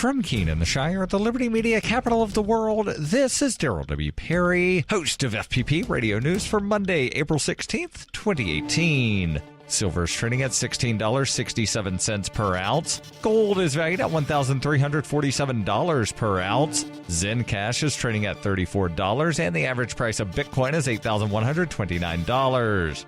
From Keene in the Shire, the Liberty Media capital of the world, this is Daryl W. Perry, host of FPP Radio News for Monday, April 16th, 2018. Silver is trading at $16.67 per ounce. Gold is valued at $1,347 per ounce. Zen Cash is trading at $34, and the average price of Bitcoin is $8,129.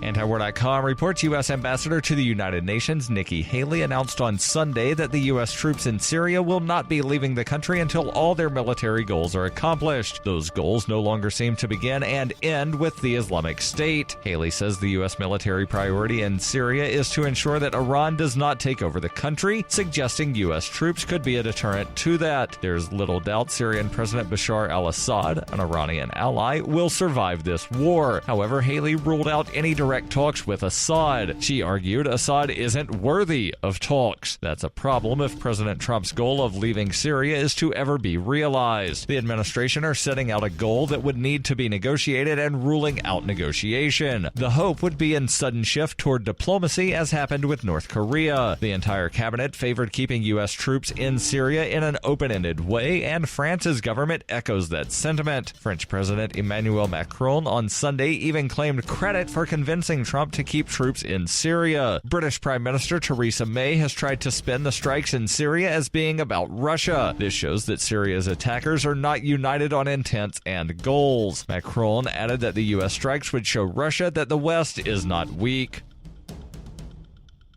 Antiwar.com reports U.S. Ambassador to the United Nations Nikki Haley announced on Sunday that the U.S. troops in Syria will not be leaving the country until all their military goals are accomplished. Those goals no longer seem to begin and end with the Islamic State. Haley says the U.S. military priority in Syria is to ensure that Iran does not take over the country, suggesting U.S. troops could be a deterrent to that. There's little doubt Syrian President Bashar al-Assad, an Iranian ally, will survive this war. However, Haley ruled out any direct talks with Assad. She argued Assad isn't worthy of talks. That's a problem if President Trump's goal of leaving Syria is to ever be realized. The administration are setting out a goal that would need to be negotiated and ruling out negotiation. The hope would be a sudden shift toward diplomacy, as happened with North Korea. The entire cabinet favored keeping U.S. troops in Syria in an open-ended way, and France's government echoes that sentiment. French President Emmanuel Macron on Sunday even claimed credit for convincing Trump to keep troops in Syria. British Prime Minister Theresa May has tried to spin the strikes in Syria as being about Russia. This shows that Syria's attackers are not united on intents and goals. Macron added that the U.S. strikes would show Russia that the West is not weak.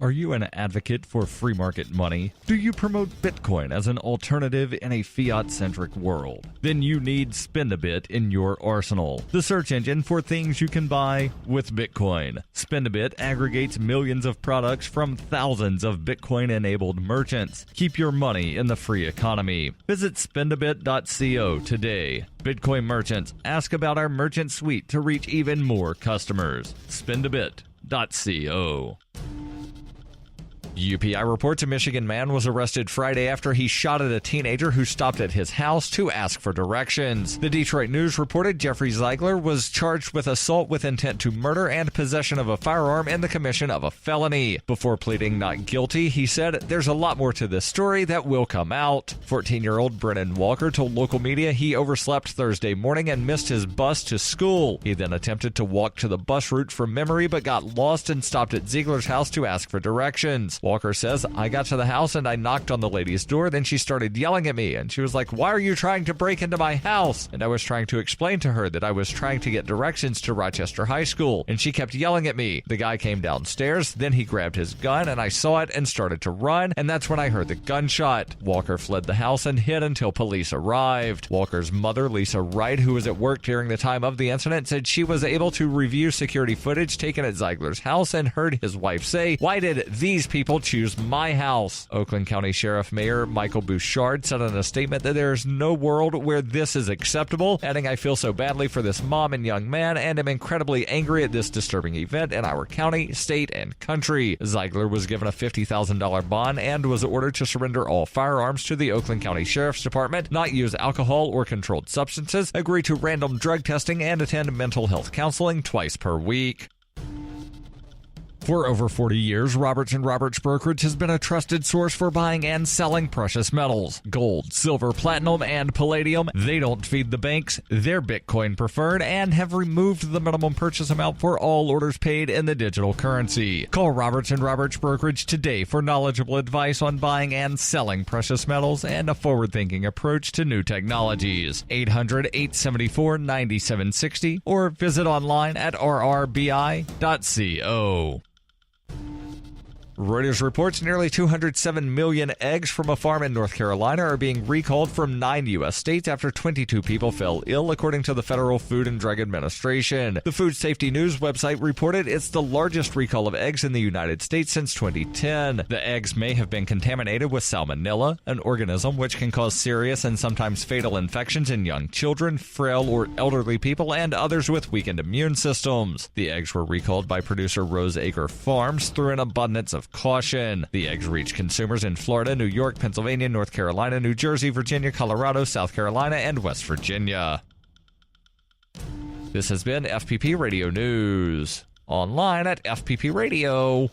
Are you an advocate for free market money? Do you promote Bitcoin as an alternative in a fiat-centric world? Then you need Spend-A-Bit in your arsenal, the search engine for things you can buy with Bitcoin. Spend-A-Bit aggregates millions of products from thousands of Bitcoin-enabled merchants. Keep your money in the free economy. Visit spendabit.co today. Bitcoin merchants, ask about our merchant suite to reach even more customers. Spendabit.co. UPI reports a Michigan man was arrested Friday after he shot at a teenager who stopped at his house to ask for directions. The Detroit News reported Jeffrey Ziegler was charged with assault with intent to murder and possession of a firearm and the commission of a felony. Before pleading not guilty, he said, "There's a lot more to this story that will come out." 14-year-old Brennan Walker told local media he overslept Thursday morning and missed his bus to school. He then attempted to walk to the bus route from memory but got lost and stopped at Ziegler's house to ask for directions. Walker says, "I got to the house and I knocked on the lady's door. Then she started yelling at me and she was like, 'Why are you trying to break into my house?' And I was trying to explain to her that I was trying to get directions to Rochester High School and she kept yelling at me. The guy came downstairs, then he grabbed his gun and I saw it and started to run, and that's when I heard the gunshot." Walker fled the house and hid until police arrived. Walker's mother, Lisa Wright, who was at work during the time of the incident, said she was able to review security footage taken at Ziegler's house and heard his wife say, "Why did these people choose my house?" Oakland County Sheriff Mayor Michael Bouchard said in a statement that there is no world where this is acceptable, adding, "I feel so badly for this mom and young man and am incredibly angry at this disturbing event in our county, state, and country." Ziegler was given a $50,000 bond and was ordered to surrender all firearms to the Oakland County Sheriff's Department, not use alcohol or controlled substances, agree to random drug testing, and attend mental health counseling twice per week. For over 40 years, Roberts & Roberts Brokerage has been a trusted source for buying and selling precious metals. Gold, silver, platinum, and palladium. They don't feed the banks. They're Bitcoin preferred and have removed the minimum purchase amount for all orders paid in the digital currency. Call Roberts & Roberts Brokerage today for knowledgeable advice on buying and selling precious metals and a forward-thinking approach to new technologies. 800-874-9760 or visit online at rrbi.co. Reuters reports nearly 207 million eggs from a farm in North Carolina are being recalled from 9 U.S. states after 22 people fell ill, according to the Federal Food and Drug Administration. The Food Safety News website reported it's the largest recall of eggs in the United States since 2010. The eggs may have been contaminated with salmonella, an organism which can cause serious and sometimes fatal infections in young children, frail or elderly people, and others with weakened immune systems. The eggs were recalled by producer Rose Acre Farms through an abundance of caution. The eggs reached consumers in Florida, New York, Pennsylvania, North Carolina, New Jersey, Virginia, Colorado, South Carolina, and West Virginia. This has been FPP Radio News. Online at fppradio.com.